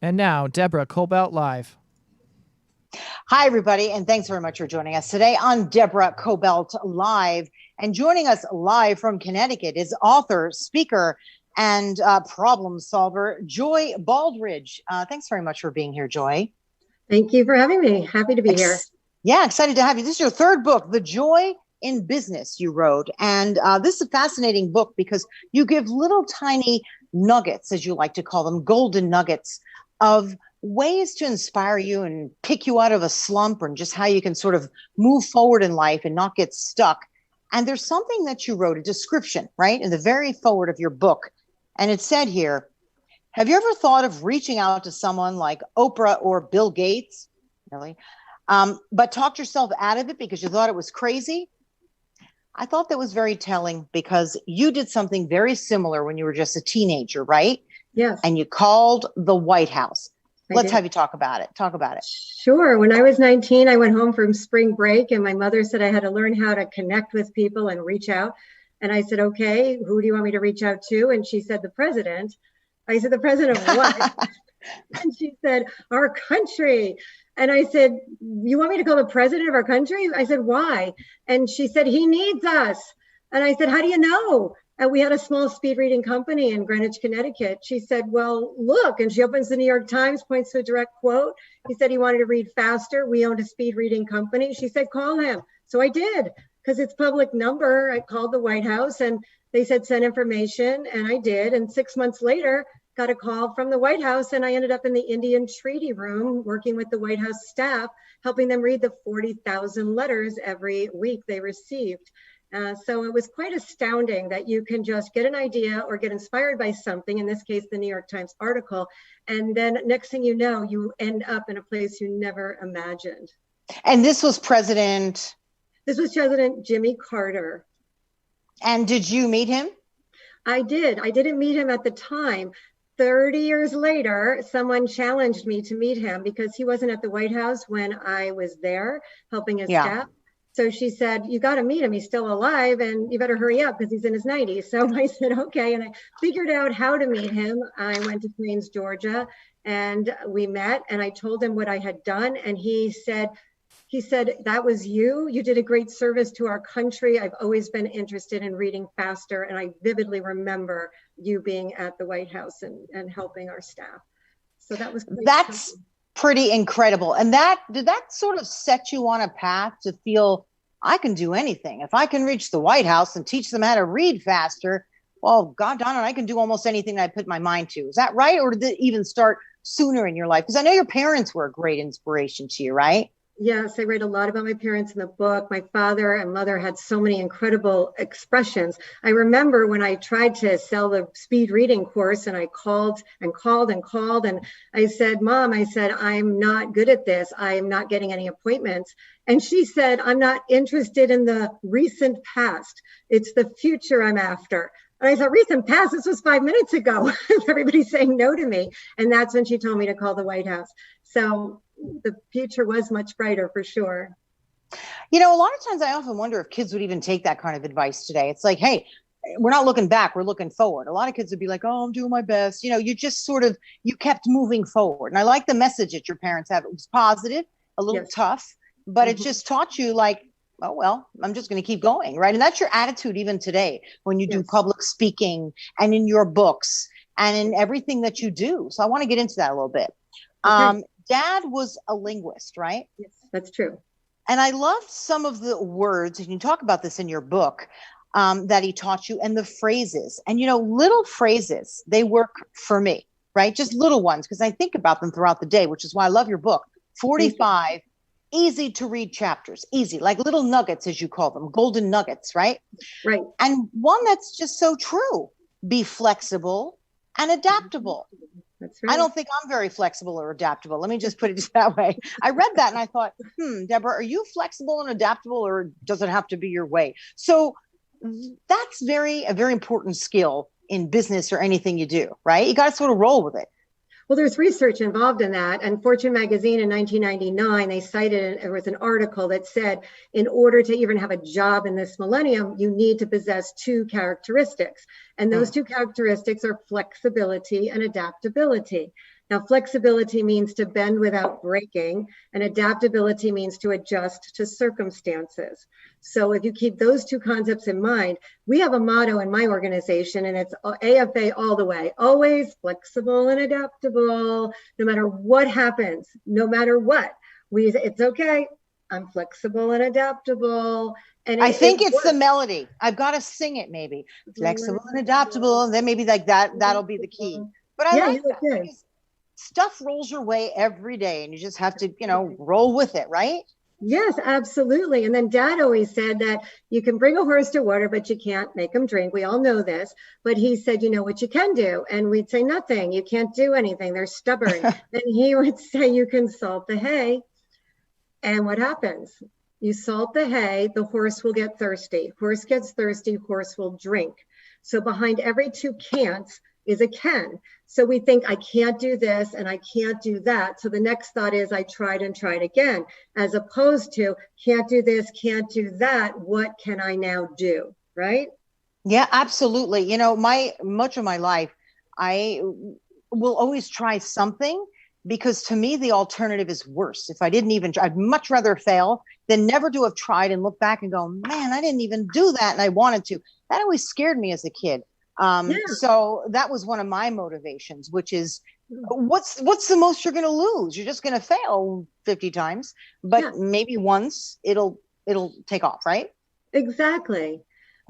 And now, Deborah Kobylt Live. Hi, everybody, and thanks very much for joining us today on Deborah Kobylt Live. And joining us live from Connecticut is author, speaker, and problem solver, Joy Baldridge. Thanks very much for being here, Joy. Thank you for having me. Happy to be here. Yeah, excited to have you. This is your third book, The Joy in Business, you wrote. And this is a fascinating book because you give little tiny nuggets, as you like to call them, golden nuggets of ways to inspire you and pick you out of a slump, and just how you can sort of move forward in life and not get stuck. And there's something that you wrote, a description, right, in the very forward of your book. And it said here, have you ever thought of reaching out to someone like Oprah or Bill Gates? Really? But talked yourself out of it because you thought it was crazy? I thought that was very telling because you did something very similar when you were just a teenager, right? Yes. And you called the White House. Let's did. have you talk about it. Talk about it. Sure. When I was 19, I went home from spring break and my mother said I had to learn how to connect with people and reach out. And I said, okay, who do you want me to reach out to? And she said, the president. I said, the president of what? And she said, our country. And I said, you want me to call the president of our country? I said, why? And she said, he needs us. And I said, how do you know? And we had a small speed reading company in Greenwich, Connecticut. She said, well, look, and she opens the New York Times, points to a direct quote. He said he wanted to read faster. We owned a speed reading company. She said, call him. So I did, because it's public number. I called the White House and they said, send information. And I did. And 6 months later, got a call from the White House. And I ended up in the Indian Treaty Room working with the White House staff, helping them read the 40,000 letters every week they received. So it was quite astounding that you can just get an idea or get inspired by something, in this case, the New York Times article, and then next thing you know, you end up in a place you never imagined. And this was President? This was President Jimmy Carter. And did you meet him? I did. I didn't meet him at the time. 30 years later, someone challenged me to meet him because he wasn't at the White House when I was there helping his staff. So she said, you got to meet him. He's still alive and you better hurry up because he's in his 90s. So I said, okay. And I figured out how to meet him. I went to Plains, Georgia, and we met and I told him what I had done. And he said, that was you. You did a great service to our country. I've always been interested in reading faster. And I vividly remember you being at the White House and helping our staff. So that was great. That's pretty incredible. And did that sort of set you on a path to feel I can do anything? If I can reach the White House and teach them how to read faster, well, God darn it, I can do almost anything that I put my mind to. Is that right? Or did it even start sooner in your life? Because I know your parents were a great inspiration to you, right? Yes, I write a lot about my parents in the book. My father and mother had so many incredible expressions. I remember when I tried to sell the speed reading course and I called and called and called. And I said, Mom, I'm not good at this. I'm not getting any appointments. And she said, I'm not interested in the recent past. It's the future I'm after. And I thought, recent past, this was 5 minutes ago. Everybody's saying no to me. And that's when she told me to call the White House. So the future was much brighter for sure. You know, a lot of times I often wonder if kids would even take that kind of advice today. It's like, hey, we're not looking back, we're looking forward. A lot of kids would be like, oh, I'm doing my best. You know, you just sort of, you kept moving forward. And I like the message that your parents have. It was positive, a little tough, but it just taught you like, oh, well, I'm just going to keep going, right? And that's your attitude even today when you do public speaking and in your books and in everything that you do. So I want to get into that a little bit. Okay. Dad was a linguist, right? Yes, that's true. And I loved some of the words, and you talk about this in your book, that he taught you, and the phrases. And, you know, little phrases, they work for me, right? Just little ones, because I think about them throughout the day, which is why I love your book. 45 easy to read chapters, easy, like little nuggets, as you call them, golden nuggets, right? Right. And one that's just so true, be flexible and adaptable. That's right. I don't think I'm very flexible or adaptable. Let me just put it that way. I read that and I thought, Deborah, are you flexible and adaptable, or does it have to be your way? So that's a very important skill in business or anything you do, right? You got to sort of roll with it. Well, there's research involved in that. And Fortune magazine in 1999, they cited, there was an article that said, in order to even have a job in this millennium, you need to possess two characteristics. And those two characteristics are flexibility and adaptability. Now, flexibility means to bend without breaking, and adaptability means to adjust to circumstances. So if you keep those two concepts in mind, we have a motto in my organization, and it's AFA all the way, always flexible and adaptable, no matter what happens, no matter what. It's okay. I'm flexible and adaptable. And I think it's the melody. I've got to sing it maybe. Flexible and adaptable. And then maybe like that'll be the key. But I like that because stuff rolls your way every day and you just have to, roll with it, right? Yes, absolutely. And then Dad always said that you can bring a horse to water, but you can't make him drink. We all know this. But he said, you know what you can do? And we'd say, nothing. You can't do anything. They're stubborn. And he would say, you can salt the hay. And what happens? You salt the hay, the horse will get thirsty. Horse gets thirsty, horse will drink. So behind every two can'ts is a can. So we think, I can't do this and I can't do that. So the next thought is, I tried and tried again, as opposed to, can't do this, can't do that. What can I now do? Right? Yeah, absolutely. Much of my life, I will always try something, because to me, the alternative is worse. If I didn't even try, I'd much rather fail than never to have tried and look back and go, man, I didn't even do that. And I wanted to. That always scared me as a kid. So that was one of my motivations, which is what's the most you're going to lose? You're just going to fail 50 times, but maybe once it'll take off. Right? Exactly.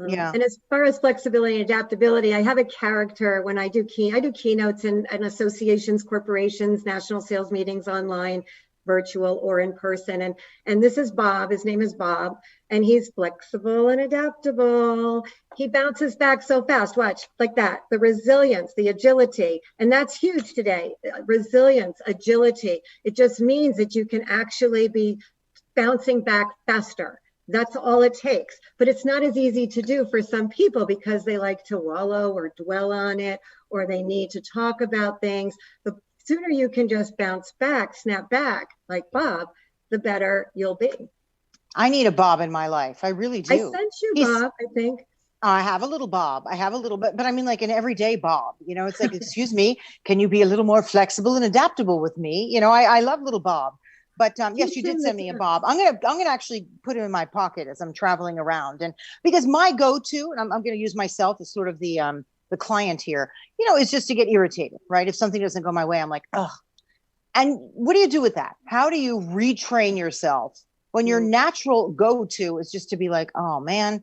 Yeah. And as far as flexibility and adaptability, I have a character when I do keynotes in associations, corporations, national sales meetings, online, virtual or in person. And this is Bob. His name is Bob, and he's flexible and adaptable. He bounces back so fast. Watch, like that. The resilience, the agility, and that's huge today. Resilience, agility. It just means that you can actually be bouncing back faster. That's all it takes. But it's not as easy to do for some people because they like to wallow or dwell on it, or they need to talk about things. The sooner you can just bounce back, snap back like Bob, the better you'll be. I need a Bob in my life. I really do. I sent you Bob, I think. I have a little Bob. I have a little bit, but I mean like an everyday Bob. It's like, excuse me, can you be a little more flexible and adaptable with me? I love little Bob. But yes, you did send me a Bob. I'm gonna actually put him in my pocket as I'm traveling around, and because my go-to, and I'm gonna use myself as sort of the client here, is just to get irritated, right? If something doesn't go my way, I'm like, ugh. And what do you do with that? How do you retrain yourself when your natural go-to is just to be like, oh man,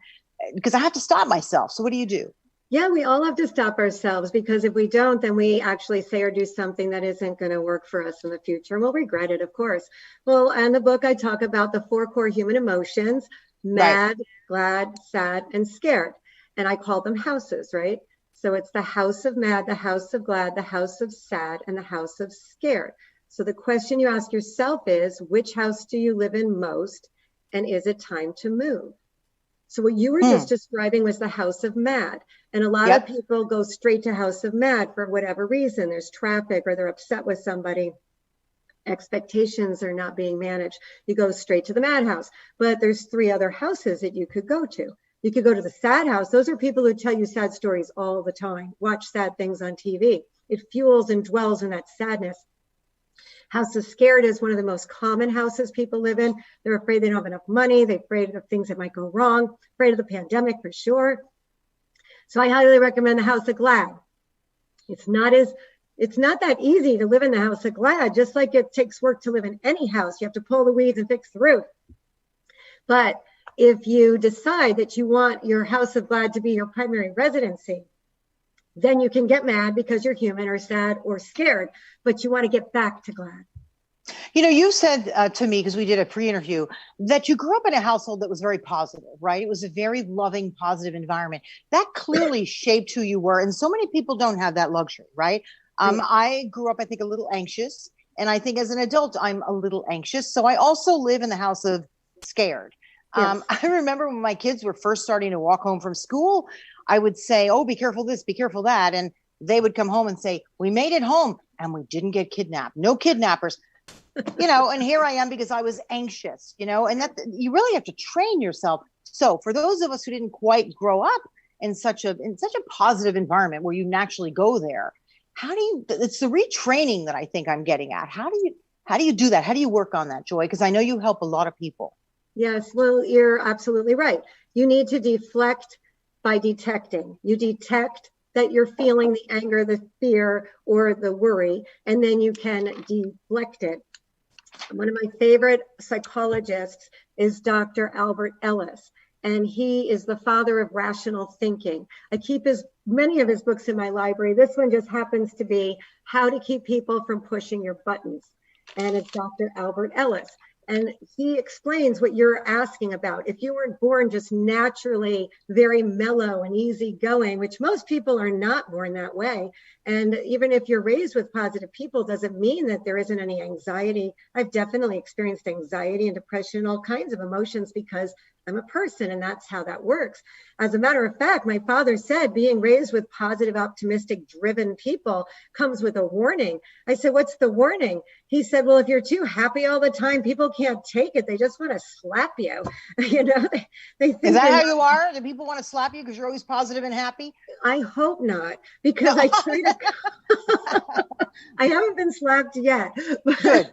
because I have to stop myself. So what do you do? Yeah, we all have to stop ourselves, because if we don't, then we actually say or do something that isn't going to work for us in the future. And we'll regret it, of course. Well, in the book, I talk about the 4 core human emotions: mad, glad, sad, and scared. And I call them houses, right? So it's the house of mad, the house of glad, the house of sad, and the house of scared. So the question you ask yourself is, which house do you live in most? And is it time to move? So what you were just describing was the house of mad. And a lot of people go straight to house of mad for whatever reason. There's traffic, or they're upset with somebody. Expectations are not being managed. You go straight to the madhouse. But there's 3 other houses that you could go to. You could go to the sad house. Those are people who tell you sad stories all the time. Watch sad things on TV. It fuels and dwells in that sadness. House of scared is one of the most common houses people live in. They're afraid they don't have enough money. They're afraid of things that might go wrong, afraid of the pandemic for sure. So I highly recommend the house of glad. It's not that easy to live in the house of glad, just like it takes work to live in any house. You have to pull the weeds and fix the roof. But if you decide that you want your house of glad to be your primary residency, then you can get mad because you're human, or sad or scared, but you want to get back to glad. You said to me, because we did a pre-interview, that you grew up in a household that was very positive, right? It was a very loving, positive environment. That clearly shaped who you were. And so many people don't have that luxury, right? I grew up, I think, a little anxious. And I think as an adult, I'm a little anxious. So I also live in the house of scared. Yes. I remember when my kids were first starting to walk home from school, I would say, oh, be careful this, be careful that. And they would come home and say, we made it home and we didn't get kidnapped. No kidnappers, and here I am because I was anxious, and that you really have to train yourself. So for those of us who didn't quite grow up in such a positive environment where you naturally go there, it's the retraining that I think I'm getting at. How do you do that? How do you work on that, Joy? Because I know you help a lot of people. Yes, well, you're absolutely right. You need to deflect by detecting. You detect that you're feeling the anger, the fear, or the worry, and then you can deflect it. One of my favorite psychologists is Dr. Albert Ellis, and he is the father of rational thinking. I keep many of his books in my library. This one just happens to be How to Keep People from Pushing Your Buttons, and it's Dr. Albert Ellis. And he explains what you're asking about. If you weren't born just naturally very mellow and easygoing, which most people are not born that way, and even if you're raised with positive people, doesn't mean that there isn't any anxiety. I've definitely experienced anxiety and depression, all kinds of emotions, because I'm a person, and that's how that works. As a matter of fact, my father said being raised with positive, optimistic, driven people comes with a warning. I said, what's the warning? He said, well, if you're too happy all the time, people can't take it. They just want to slap you. You know, they think. Is that how you are? Do people want to slap you because you're always positive and happy? I hope not, because I try to. I haven't been slapped yet. Good.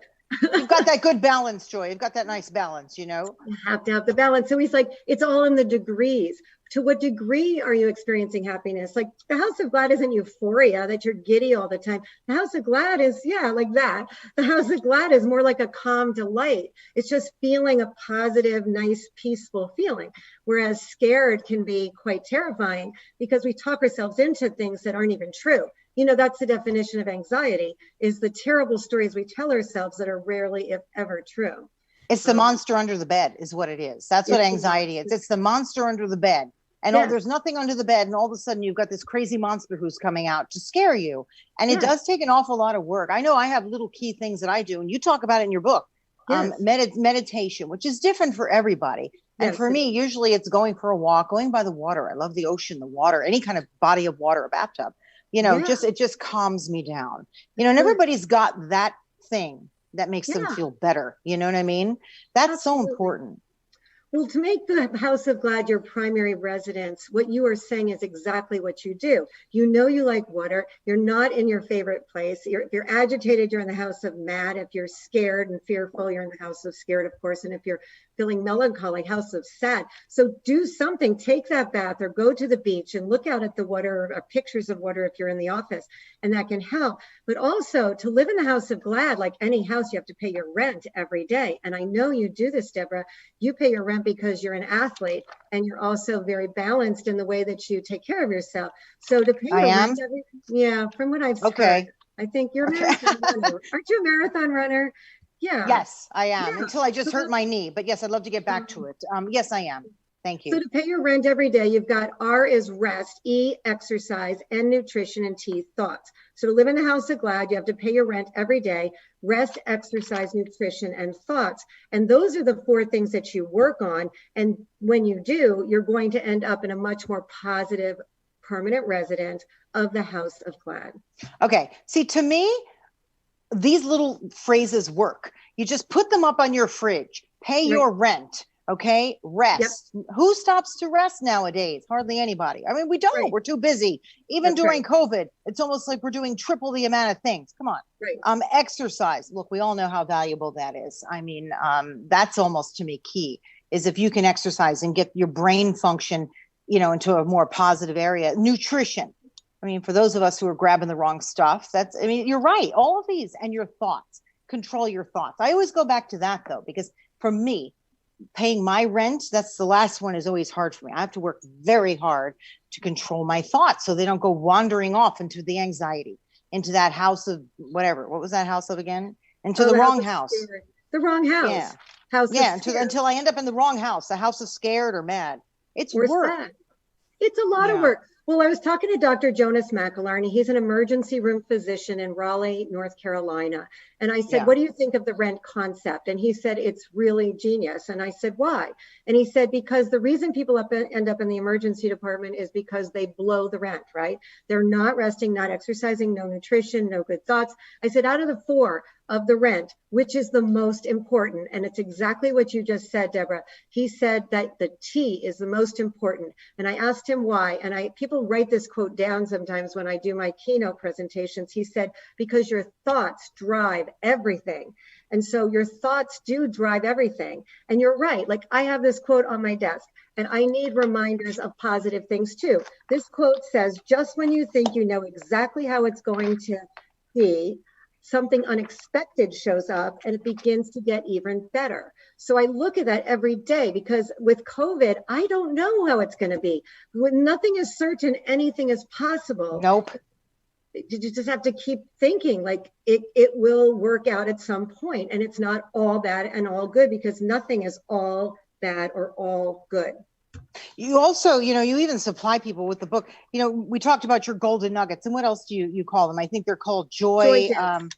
You've got that good balance, Joy. You've got that nice balance, you know? You have to have the balance. So he's like, it's all in the degrees. To what degree are you experiencing happiness? Like the House of Glad isn't euphoria that you're giddy all the time. The House of Glad is, like that. The House of Glad is more like a calm delight. It's just feeling a positive, nice, peaceful feeling. Whereas scared can be quite terrifying because we talk ourselves into things that aren't even true. You know, that's the definition of anxiety, is the terrible stories we tell ourselves that are rarely, if ever, true. It's the monster under the bed is what it is. That's what anxiety is. It's the monster under the bed. And there's nothing under the bed. And all of a sudden you've got this crazy monster who's coming out to scare you. And it does take an awful lot of work. I know I have little key things that I do. And you talk about it in your book, meditation, which is different for everybody. And for me, usually it's going for a walk, going by the water. I love the ocean, the water, any kind of body of water, a bathtub. You know, it just calms me down. You know, and everybody's got that thing that makes them feel better. You know what I mean? That's so important. Well, to make the House of Glad your primary residence, what you are saying is exactly what you do. You know you like water. You're not in your favorite place. If you're agitated, you're in the House of Mad. If you're scared and fearful, you're in the House of Scared, of course. And if you're feeling melancholy, House of Sad. So do something. Take that bath or go to the beach and look out at the water or pictures of water if you're in the office. And that can help. But also to live in the House of Glad, like any house, you have to pay your rent every day. And I know you do this, Deborah. You pay your rent because you're an athlete and you're also very balanced in the way that you take care of yourself. So to pay your rent from what I've heard, I think you're a marathon runner. Aren't you a marathon runner? Yeah. Yes, I am. Until I just hurt my knee. But yes, I'd love to get back to it. Yes, I am. Thank you. So to pay your rent every day, you've got R is rest, E, exercise, N, nutrition, and T, thoughts. So to live in the House of Glad, you have to pay your rent every day, rest, exercise, nutrition, and thoughts. And those are the 4 things that you work on. And when you do, you're going to end up in a much more positive, permanent resident of the House of Glad. Okay. See, to me, these little phrases work. You just put them up on your fridge, pay your rent. Okay. Rest. Who stops to rest nowadays? Hardly anybody. I mean, we don't, we're too busy. Even during COVID, it's almost like we're doing triple the amount of things. Come on. Exercise. Look, we all know how valuable that is. I mean, that's almost to me key is if you can exercise and get your brain function, you know, into a more positive area. Nutrition. I mean, for those of us who are grabbing the wrong stuff, you're right. All of these and your thoughts, control your thoughts. I always go back to that though, because for me, paying my rent, that's the last one is always hard for me. I have to work very hard to control my thoughts so they don't go wandering off into the anxiety, into that house of whatever. What was that house of again? Into the wrong house. The wrong house. Until I end up in the wrong house, the house of scared or mad. It's work. Sad. It's a lot of work. Well, I was talking to Dr. Jonas McElharney. He's an emergency room physician in Raleigh, North Carolina. And I said, what do you think of the rent concept? And he said, it's really genius. And I said, why? And he said, because the reason people end up in the emergency department is because they blow the rent, right? They're not resting, not exercising, no nutrition, no good thoughts. I said, out of the 4, of the rent, which is the most important. And it's exactly what you just said, Deborah. He said that the T is the most important. And I asked him why. And people write this quote down sometimes when I do my keynote presentations. He said, because your thoughts drive everything. And so your thoughts do drive everything. And you're right. Like, I have this quote on my desk, and I need reminders of positive things too. This quote says, just when you think you know exactly how it's going to be, something unexpected shows up and it begins to get even better. So I look at that every day, because with COVID, I don't know how it's going to be. When nothing is certain, anything is possible. Nope. You just have to keep thinking like it will work out at some point, and it's not all bad and all good, because nothing is all bad or all good. You also, you even supply people with the book. We talked about your golden nuggets, and what else do you call them? I think they're called joy gems.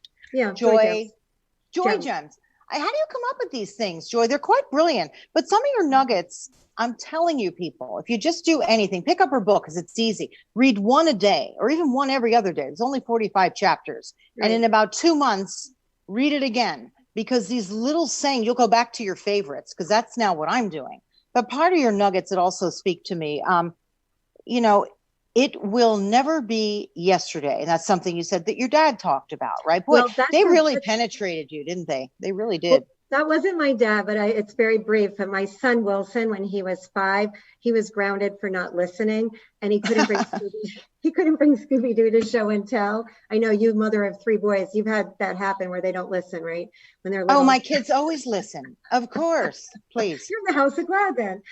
Joy gems. How do you come up with these things, Joy? They're quite brilliant. But some of your nuggets, I'm telling you, people, if you just do anything, pick up her book, because it's easy. Read one a day, or even one every other day. It's only 45 chapters. Right. And in about 2 months, read it again, because these little sayings, you'll go back to your favorites, because that's now what I'm doing. But part of your nuggets that also speak to me, it will never be yesterday. And that's something you said that your dad talked about, right? Boy, they really penetrated you, didn't they? They really did. Well, that wasn't my dad, but it's very brief. And my son, Wilson, when he was 5, he was grounded for not listening, and he couldn't bring Scooby-Doo to show and tell. I know you, mother of 3 boys, you've had that happen where they don't listen, right? When they're little. Oh, my kids always listen. Of course. Please. You're in the house of glad then.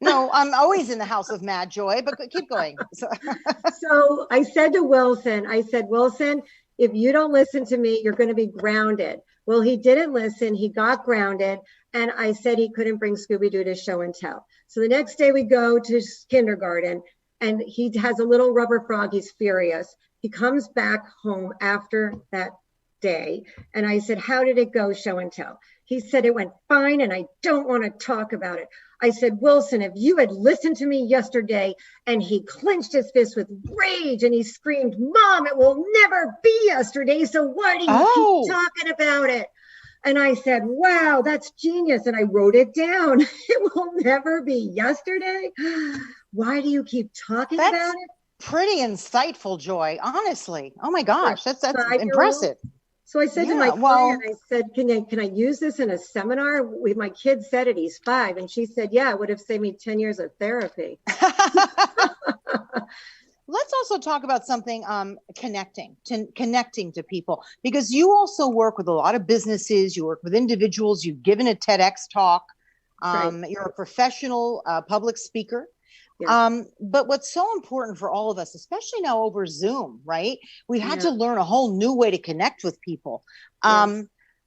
No, I'm always in the house of mad joy, but keep going. So I said to Wilson, Wilson, if you don't listen to me, you're going to be grounded. Well, he didn't listen. He got grounded. And I said he couldn't bring Scooby-Doo to show and tell. So the next day we go to kindergarten, and he has a little rubber frog. He's furious. He comes back home after that day. And I said, how did it go, show and tell? He said, it went fine, and I don't want to talk about it. I said, Wilson, if you had listened to me yesterday, and he clenched his fist with rage and he screamed, Mom, it will never be yesterday. So why do you keep talking about it? And I said, wow, that's genius. And I wrote it down. It will never be yesterday. Why do you keep talking about it? Pretty insightful, Joy. Honestly. Oh my gosh. That's impressive. So I said to my client, I said, can I use this in a seminar? My kid said it, he's 5. And she said, yeah, it would have saved me 10 years of therapy. Let's also talk about something, connecting to people, because you also work with a lot of businesses. You work with individuals. You've given a TEDx talk. Right. You're a professional public speaker. Yeah. But what's so important for all of us, especially now over Zoom, right? We had to learn a whole new way to connect with people.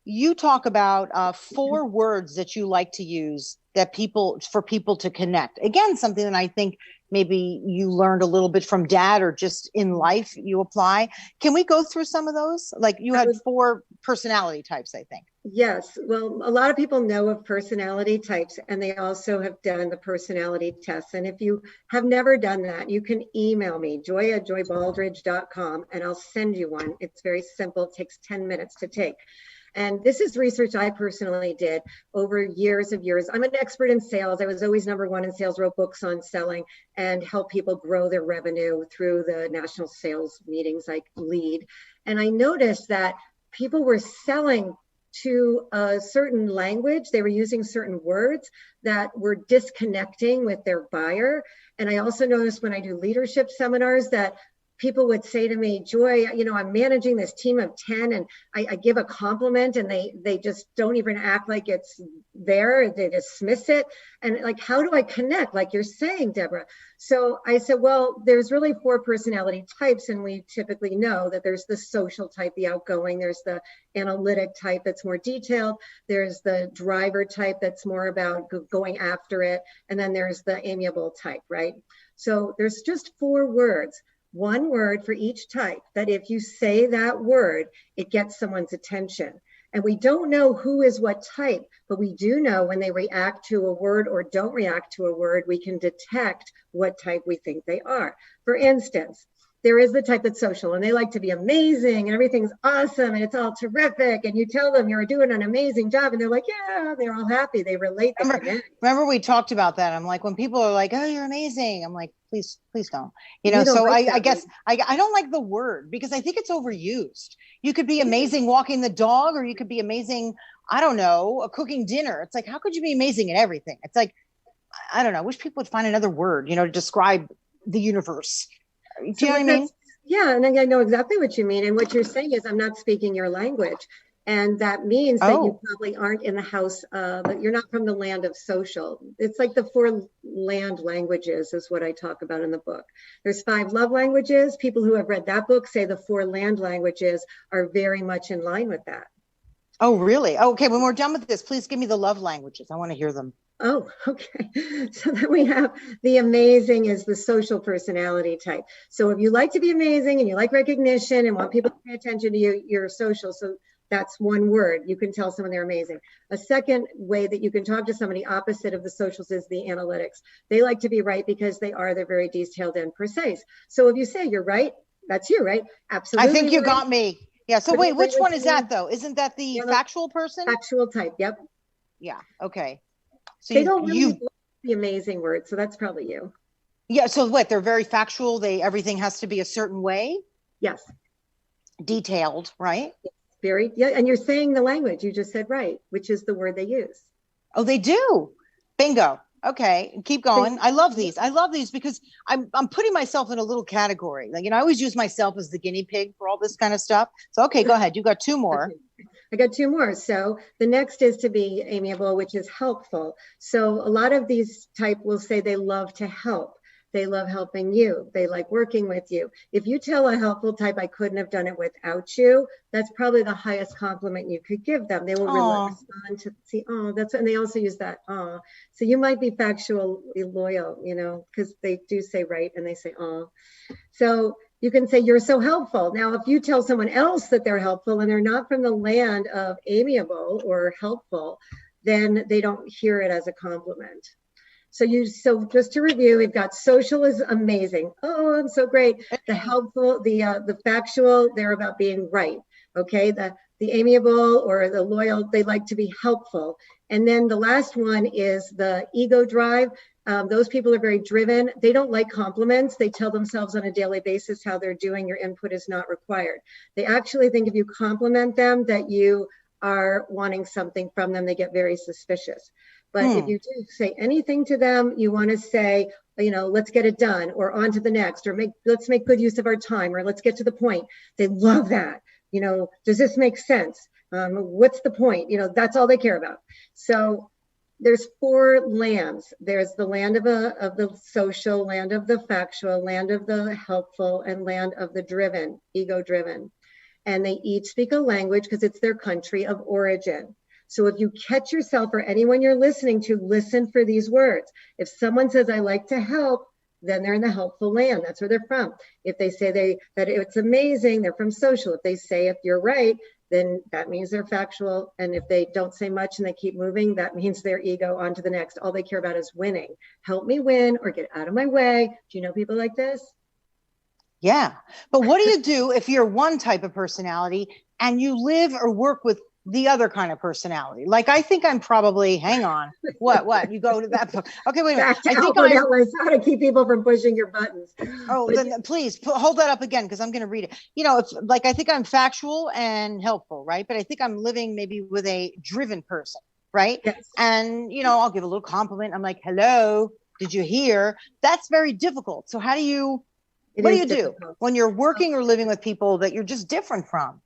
You talk about 4 words that you like to use for people to connect. Again, something that I think maybe you learned a little bit from Dad, or just in life you apply. Can we go through some of those? Like you had 4 personality types, I think. Yes. Well, a lot of people know of personality types, and they also have done the personality tests. And if you have never done that, you can email me, joy@joybaldridge.com, and I'll send you one. It's very simple. It takes 10 minutes to take. And this is research I personally did over years. I'm an expert in sales. I was always #1 in sales, wrote books on selling, and help people grow their revenue through the national sales meetings I lead. And I noticed that people were selling to a certain language. They were using certain words that were disconnecting with their buyer. And I also noticed when I do leadership seminars that people would say to me, Joy, I'm managing this team of 10, and I give a compliment, and they just don't even act like it's there. They dismiss it. And like, how do I connect? Like you're saying, Deborah. So I said, well, there's really 4 personality types. And we typically know that there's the social type, the outgoing, there's the analytic type that's more detailed. There's the driver type that's more about going after it. And then there's the amiable type, right? So there's just 4 words. 1 word for each type, that if you say that word, it gets someone's attention. And we don't know who is what type, but we do know when they react to a word or don't react to a word, we can detect what type we think they are. For instance, There is the type that's social, and they like to be amazing and everything's awesome and it's all terrific. And you tell them you're doing an amazing job and they're like, yeah, they're all happy. They relate. Remember we talked about that. I'm like, when people are like, oh, you're amazing. I'm like, please don't, don't like I guess I don't like the word because I think it's overused. You could be amazing walking the dog, or you could be amazing, I don't know, cooking dinner. It's like, how could you be amazing at everything? It's like, I don't know. I wish people would find another word, to describe the universe. Do you know what I mean? Yeah, and I know exactly what you mean. And what you're saying is, I'm not speaking your language. And that means that you probably aren't in the house, that you're not from the land of social. It's like the 4 land languages is what I talk about in the book. There's 5 love languages. People who have read that book say the 4 land languages are very much in line with that. Oh, really? Okay, when we're done with this, please give me the love languages. I want to hear them. Oh, okay. So then we have the amazing is the social personality type. So if you like to be amazing and you like recognition and want people to pay attention to you, you're social. So that's one word. You can tell someone they're amazing. A second way that you can talk to somebody opposite of the socials is the analytics. They like to be right because they're very detailed and precise. So if you say you're right, that's you, right? Absolutely. I think you right. got me. Yeah. So wait, which one is that though? Isn't that the factual person? Factual type. Yep. Yeah. Okay. So they don't really like the amazing word. So that's probably you. Yeah. So what? They're very factual. Everything has to be a certain way. Yes. Detailed, right? Yeah. And you're saying the language. You just said right, which is the word they use. Oh, they do. Bingo. Okay. Keep going. I love these. Because I'm putting myself in a little category. Like, I always use myself as the guinea pig for all this kind of stuff. So, okay, go ahead. You got 2 more. Okay. I got 2 more. So the next is to be amiable, which is helpful. So a lot of these type will say they love to help. They love helping you. They like working with you. If you tell a helpful type, I couldn't have done it without you, that's probably the highest compliment you could give them. They will respond to see, and they also use that, So you might be factually loyal, because they do say right and they say, So you can say, you're so helpful. Now, if you tell someone else that they're helpful and they're not from the land of amiable or helpful, then they don't hear it as a compliment. So just to review, we've got social is amazing. Oh, I'm so great. The helpful, the factual, they're about being right. Okay. The amiable or the loyal, they like to be helpful. And then the last one is the ego drive. Those people are very driven. They don't like compliments. They tell themselves on a daily basis how they're doing. Your input is not required. They actually think if you compliment them that you are wanting something from them, they get very suspicious. But if you do say anything to them, you want to say, let's get it done, or on to the next, or let's make good use of our time, or let's get to the point. They love that. Does this make sense? What's the point? That's all they care about. So there's 4 lands. There's the land of the social, land of the factual, land of the helpful, and land of the driven, ego driven. And they each speak a language because it's their country of origin. So if you catch yourself or anyone you're listening to, listen for these words. If someone says, I like to help, then they're in the helpful land. That's where they're from. If they say that it's amazing, they're from social. If they say, if you're right, then that means they're factual. And if they don't say much and they keep moving, that means their ego on to the next. All they care about is winning. Help me win or get out of my way. Do you know people like this? Yeah. But what do you do if you're one type of personality and you live or work with the other kind of personality? Like, I think I'm probably, hang on, what? You go to that. Okay, wait a minute. I think how to keep people from pushing your buttons. Oh, then please hold that up again, because I'm going to read it. It's like, I think I'm factual and helpful, right? But I think I'm living maybe with a driven person, right? Yes. And, I'll give a little compliment. I'm like, hello, did you hear? That's very difficult. So what do you do when you're working or living with people that you're just different from?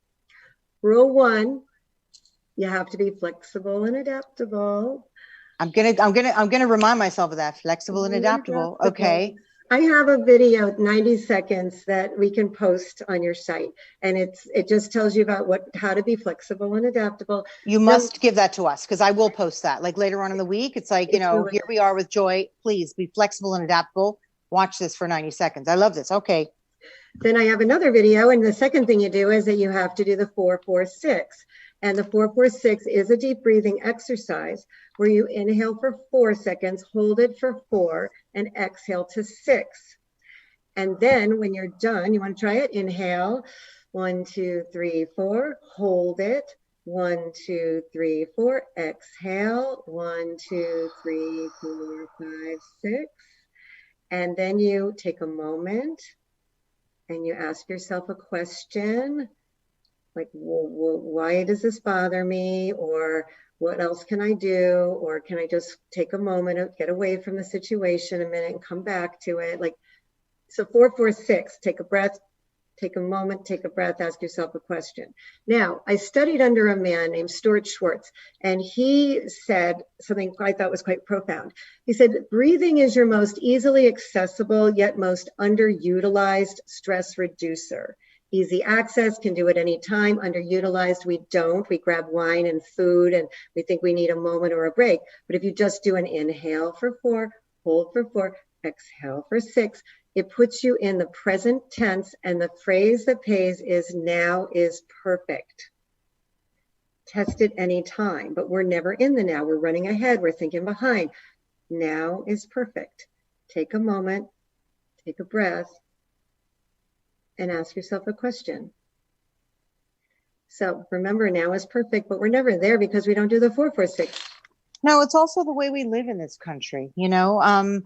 Rule 1. You have to be flexible and adaptable. I'm gonna remind myself of that. Flexible and adaptable. Okay. I have a video, 90 seconds, that we can post on your site, and it just tells you about how to be flexible and adaptable. You must give that to us, because I will post that like later on in the week. It's like, here we are with Joy. Please be flexible and adaptable. Watch this for 90 seconds. I love this. Okay. Then I have another video, and the second thing you do is that you have to do the 4-4-6. And the 4-4-6 is a deep breathing exercise where you inhale for 4 seconds, hold it for 4, and exhale to 6. And then when you're done, you want to try it. Inhale, 1, 2, 3, 4. Hold it. 1, 2, 3, 4. Exhale. 1, 2, 3, 4, 5, 6. And then you take a moment and you ask yourself a question like, why does this bother me? Or what else can I do? Or can I just take a moment, get away from the situation a minute and come back to it? Like, so 4, 4, 6, take a breath, take a moment, take a breath, ask yourself a question. Now, I studied under a man named Stuart Schwartz, and he said something I thought was quite profound. He said, breathing is your most easily accessible, yet most underutilized stress reducer. Easy access, can do it anytime. Underutilized, we don't. We grab wine and food and we think we need a moment or a break. But if you just do an inhale for 4, hold for 4, exhale for 6, it puts you in the present tense, and the phrase that pays is now is perfect. Test it anytime, but we're never in the now. We're running ahead. We're thinking behind. Now is perfect. Take a moment, take a breath, and ask yourself a question. So remember, now is perfect, but we're never there because we don't do the 4, 4, 6. No, it's also the way we live in this country. You know,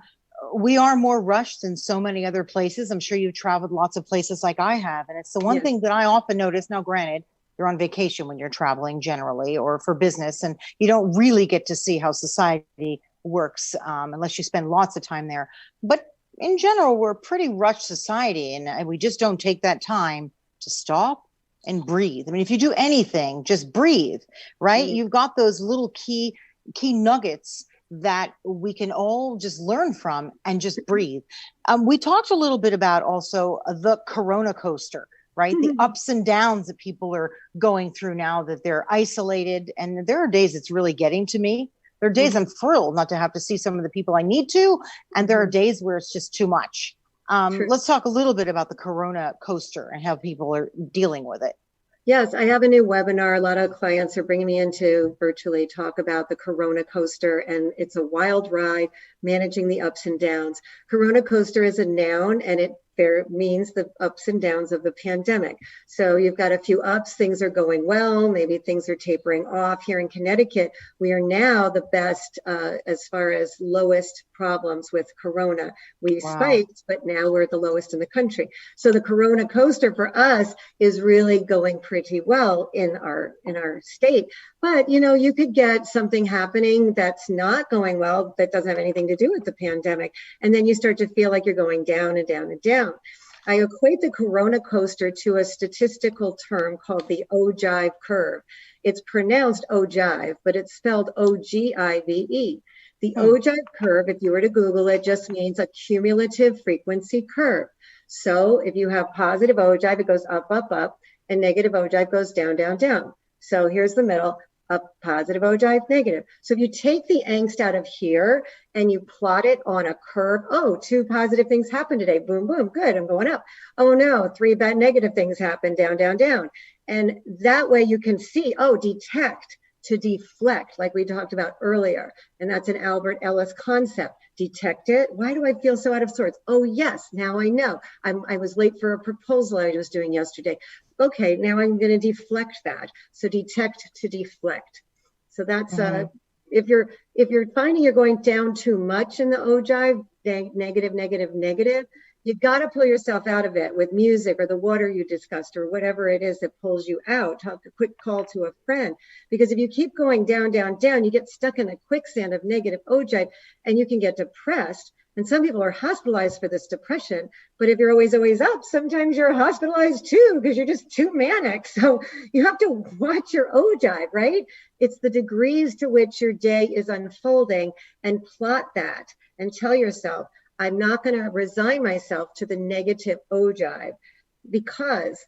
we are more rushed than so many other places. I'm sure you've traveled lots of places like I have. And it's the one thing that I often notice. Now, granted, you're on vacation when you're traveling generally or for business, and you don't really get to see how society works unless you spend lots of time there. But in general, we're a pretty rushed society, and we just don't take that time to stop and breathe. I mean, if you do anything, just breathe, right? Mm-hmm. You've got those little key nuggets that we can all just learn from and just breathe. We talked a little bit about also the Corona coaster, right? Mm-hmm. The ups and downs that people are going through now that they're isolated. And there are days it's really getting to me. There are days I'm thrilled not to have to see some of the people I need to. And there are days where it's just too much. Let's talk a little bit about the Corona coaster and how people are dealing with it. Yes, I have a new webinar. A lot of clients are bringing me in to virtually talk about the Corona coaster, and it's a wild ride, managing the ups and downs. Corona coaster is a noun, and it means the ups and downs of the pandemic. So you've got a few ups, things are going well, maybe things are tapering off. Here in Connecticut, we are now the best as far as lowest problems with Corona. We spiked, but now we're the lowest in the country. So the Corona coaster for us is really going pretty well in our state. But, you know, you could get something happening that's not going well, that doesn't have anything to do with the pandemic. And then you start to feel like you're going down and down and down. I equate the Corona coaster to a statistical term called the ogive curve. It's pronounced ogive, but it's spelled O-G-I-V-E. The ogive curve, if you were to Google it, just means a cumulative frequency curve. So if you have positive ogive, it goes up, up, up, and negative ogive goes down, down, down. So here's the middle. Up, positive ogive, negative. So if you take the angst out of here and you plot it on a curve, oh, 2 positive things happened today. Boom, boom, good, I'm going up. Oh no, 3 bad negative things happened, down, down, down. And that way you can see, oh, detect to deflect, like we talked about earlier. And that's an Albert Ellis concept. Detect it. Why do I feel so out of sorts? Oh, yes, now I know. I was late for a proposal I was doing yesterday. Okay, now I'm going to deflect that. So detect to deflect. So that's if you're finding you're going down too much in the ogive, negative, negative, negative, you got to pull yourself out of it with music or the water you discussed or whatever it is that pulls you out. Talk a quick call to a friend, because if you keep going down, down, down, you get stuck in a quicksand of negative ogive and you can get depressed. And some people are hospitalized for this depression. But if you're always, always up, sometimes you're hospitalized too, because you're just too manic. So you have to watch your ogive, right? It's the degrees to which your day is unfolding, and plot that and tell yourself, I'm not going to resign myself to the negative ogive, because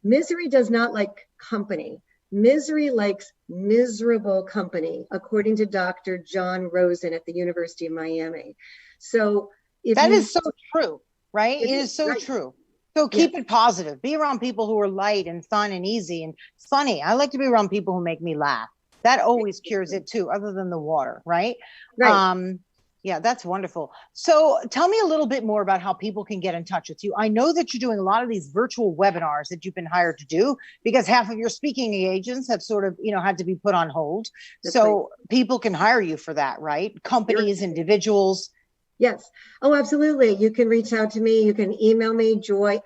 misery does not like company. Misery likes miserable company, according to Dr. John Rosen at the University of Miami. So that is so true, right? It is so true. So keep it positive. Be around people who are light and fun and easy and funny. I like to be around people who make me laugh. That always cures it too, other than the water, right? Yeah, that's wonderful. So tell me a little bit more about how people can get in touch with you. I know that you're doing a lot of these virtual webinars that you've been hired to do because half of your speaking engagements have sort of, had to be put on hold. That's right. So people can hire you for that, right? Companies, individuals. Yes. Oh, absolutely. You can reach out to me. You can email me, Joy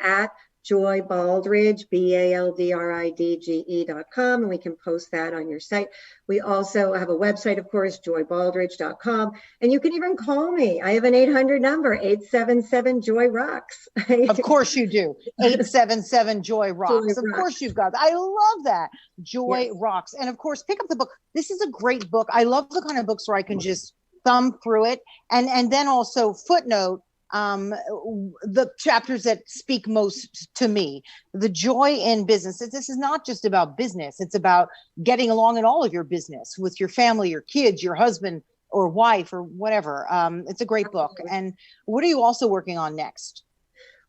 Baldridge, BALDRIDGE.com, and we can post that on your site. We also have a website, of course, joybaldridge.com, and you can even call me. I have an 800 number, 877-JOY-ROCKS. Of course you do. 877-JOY-ROCKS. Of course you've got that. I love that. Joy Rocks. And of course, pick up the book. This is a great book. I love the kind of books where I can just thumb through it and then also footnote the chapters that speak most to me. The joy in business. This is not just about business. It's about getting along in all of your business with your family, your kids, your husband or wife or whatever. It's a great book. And what are you also working on next?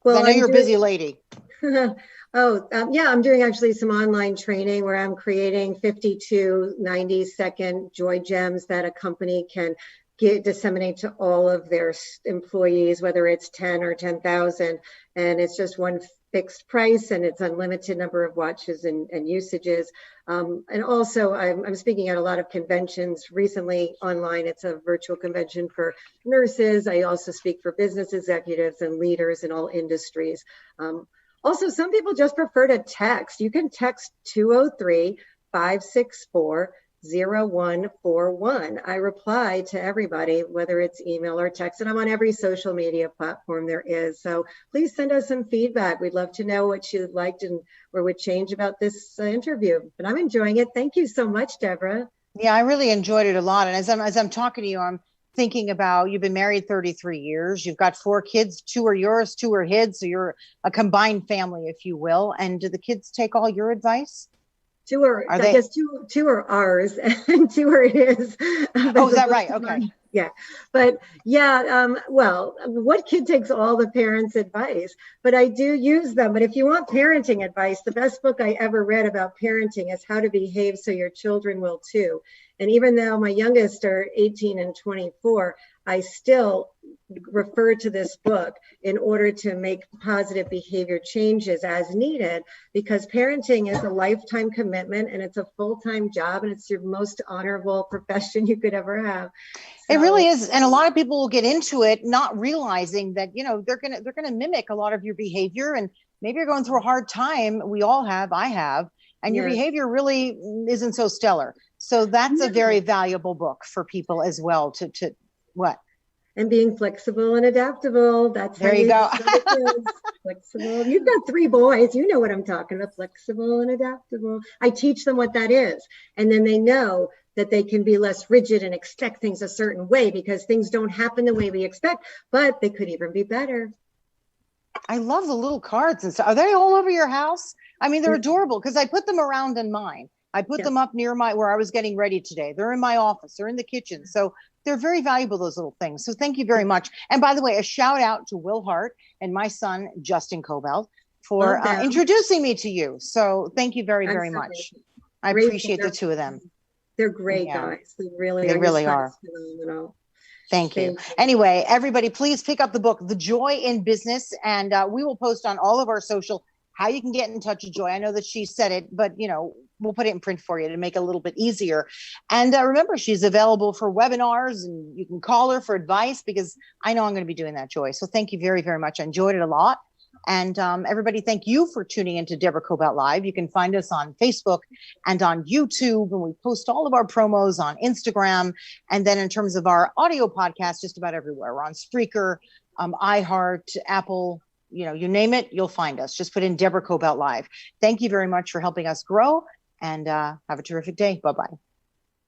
Well, I know you're a busy lady. Yeah, I'm doing actually some online training where I'm creating 52 90-second joy gems that a company can disseminate to all of their employees, whether it's 10 or 10,000. And it's just one fixed price and it's unlimited number of watches and usages. And also I'm speaking at a lot of conventions recently online. It's a virtual convention for nurses. I also speak for business executives and leaders in all industries. Also, some people just prefer to text. You can text 203-564-0141. I reply to everybody, whether it's email or text, and I'm on every social media platform there is. So please send us some feedback. We'd love to know what you liked and or would change about this interview. But I'm enjoying it. Thank you so much, Deborah. Yeah, I really enjoyed it a lot. And as I'm talking to you, I'm thinking about, you've been married 33 years. You've got 4 kids. 2 are yours, 2 are his. So you're a combined family, if you will. And do the kids take all your advice? 2 are two are ours and 2 are his. Oh, is that right? Okay. Yeah. But yeah, well, what kid takes all the parents' advice? But I do use them. But if you want parenting advice, the best book I ever read about parenting is How to Behave So Your Children Will Too. And even though my youngest are 18 and 24, I still refer to this book in order to make positive behavior changes as needed, because parenting is a lifetime commitment and it's a full-time job and it's your most honorable profession you could ever have. So, it really is. And a lot of people will get into it not realizing that, they're going to mimic a lot of your behavior, and maybe you're going through a hard time. We all have, I have, and your behavior really isn't so stellar. So that's a very valuable book for people as well to what? And being flexible and adaptable. That's there you go. Flexible. You've got 3 boys. You know what I'm talking about. Flexible and adaptable. I teach them what that is. And then they know that they can be less rigid and expect things a certain way, because things don't happen the way we expect, but they could even be better. I love the little cards and stuff. Are they all over your house? I mean, they're adorable because I put them around in mine. I put them up near where I was getting ready today. They're in my office. They're in the kitchen. So they're very valuable, those little things. So thank you very much. And by the way, a shout out to Will Hart and my son, Justin Kobylt, for introducing me to you. So thank you very, very much. I appreciate the 2 of them. They're great guys. They really are. Phenomenal. Thank you. Anyway, everybody, please pick up the book, The Joy in Business. And we will post on all of our social how you can get in touch with Joy. I know that she said it, but we'll put it in print for you to make it a little bit easier. And remember, she's available for webinars, and you can call her for advice, because I know I'm going to be doing that, Joy. So thank you very, very much. I enjoyed it a lot. And everybody, thank you for tuning into Deborah Kobylt Live. You can find us on Facebook and on YouTube, and we post all of our promos on Instagram. And then in terms of our audio podcast, just about everywhere. We're on Spreaker, iHeart, Apple, you name it, you'll find us. Just put in Deborah Kobylt Live. Thank you very much for helping us grow, and have a terrific day. Bye-bye.